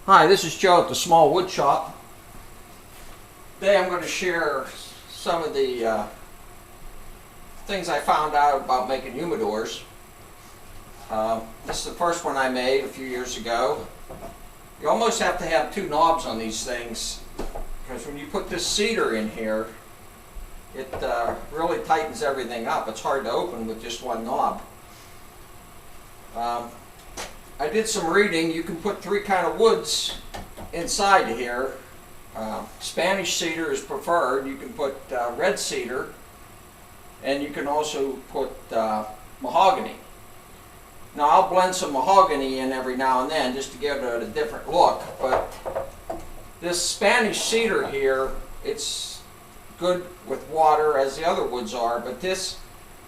Hi, this is Joe at the Small Wood Shop. Today I'm going to share some of the things I found out about making humidors. This is the first one I made a few years ago. You almost have to have two knobs on these things because when you put this cedar in here, it really tightens everything up. It's hard to open with just one knob. I did some reading. You can put three kind of woods inside here. Spanish cedar is preferred. You can put red cedar, and you can also put mahogany. Now I'll blend some mahogany in every now and then just to give it a different look, but this Spanish cedar here, it's good with water as the other woods are, but this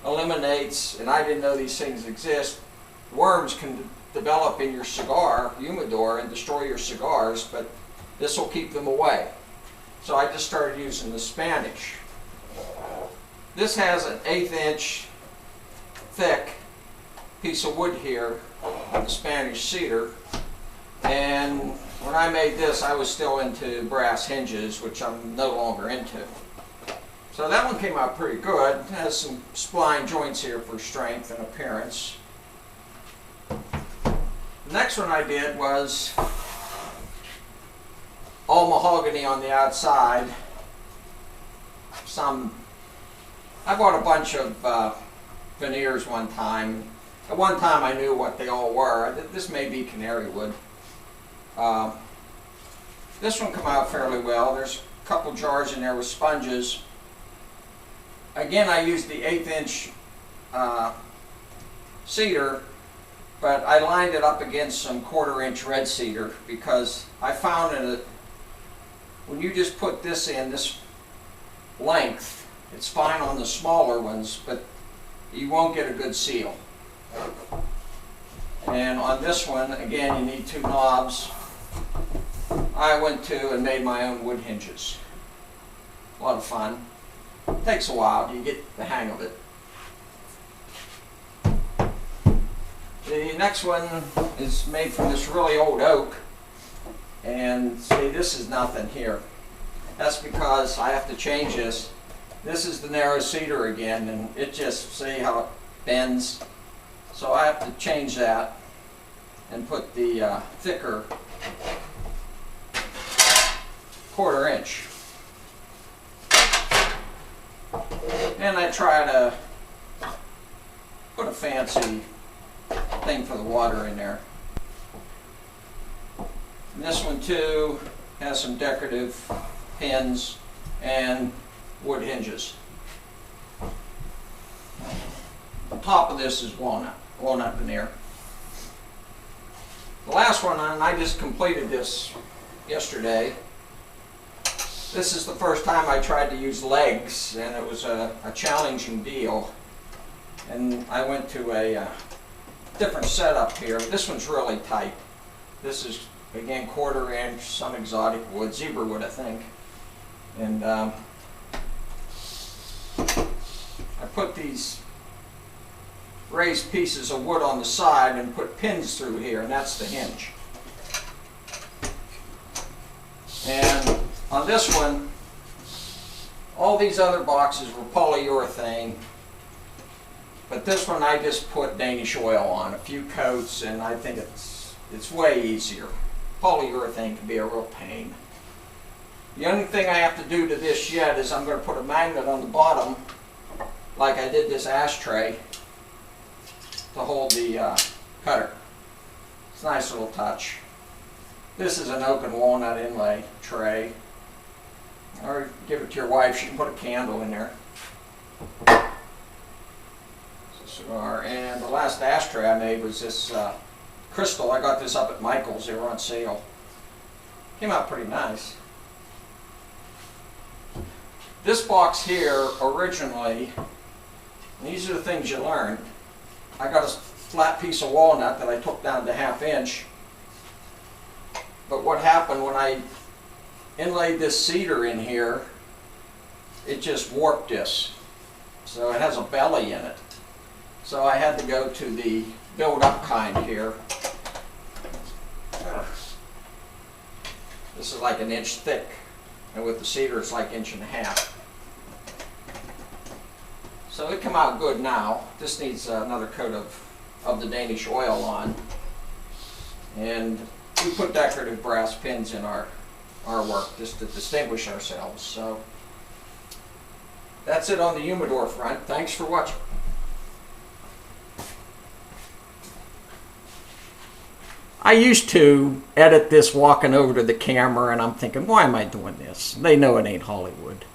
eliminates, and I didn't know these things exist, worms can develop in your cigar humidor and destroy your cigars, but this will keep them away. So I just started using the Spanish. This has an 1/8 inch thick piece of wood here on the Spanish cedar, and when I made this I was still into brass hinges, which I'm no longer into. So that one came out pretty good. It has some spline joints here for strength and appearance. The next one I did was all mahogany on the outside. I bought a bunch of veneers one time. At one time I knew what they all were. This may be canary wood. This one came out fairly well. There's a couple jars in there with sponges. Again, I used the 1/8 inch cedar, but I lined it up against some 1/4 inch red cedar because I found that when you just put this in this length, it's fine on the smaller ones, but you won't get a good seal. And on this one, again, you need two knobs. I went to and made my own wood hinges. A lot of fun. It takes a while. You get the hang of it. The next one is made from this really old oak, and see, this is nothing here. That's because I have to change this. This is the narrow cedar again, and it just, see how it bends? So I have to change that and put the thicker 1/4 inch. And I try to put a fancy thing for the water in there. And this one too has some decorative pins and wood hinges. The top of this is walnut veneer. The last one, and I just completed this yesterday. This is the first time I tried to use legs, and it was a challenging deal. And I went to a different setup here. This one's really tight. This is, again, 1/4 inch, some exotic wood, zebra wood, I think. And I put these raised pieces of wood on the side and put pins through here, and that's the hinge. And on this one, all these other boxes were polyurethane, but this one I just put Danish oil on, a few coats, and I think it's way easier. Polyurethane can be a real pain. The only thing I have to do to this yet is I'm going to put a magnet on the bottom, like I did this ashtray, to hold the cutter. It's a nice little touch. This is an oak and walnut inlay tray. Or give it to your wife, she can put a candle in there. Cigar. And the last ashtray I made was this crystal. I got this up at Michael's. They were on sale. Came out pretty nice. This box here originally, and these are the things you learn. I got a flat piece of walnut that I took down to 1/2 inch. But what happened when I inlaid this cedar in here, it just warped this. So it has a belly in it. So I had to go to the build up kind here. This is like 1 inch thick, and with the cedar it's like 1.5 inches. So it come out good now. This needs another coat of the Danish oil on. And we put decorative brass pins in our work just to distinguish ourselves. So that's it on the humidor front. Thanks for watching. I used to edit this walking over to the camera, and I'm thinking, why am I doing this? They know it ain't Hollywood.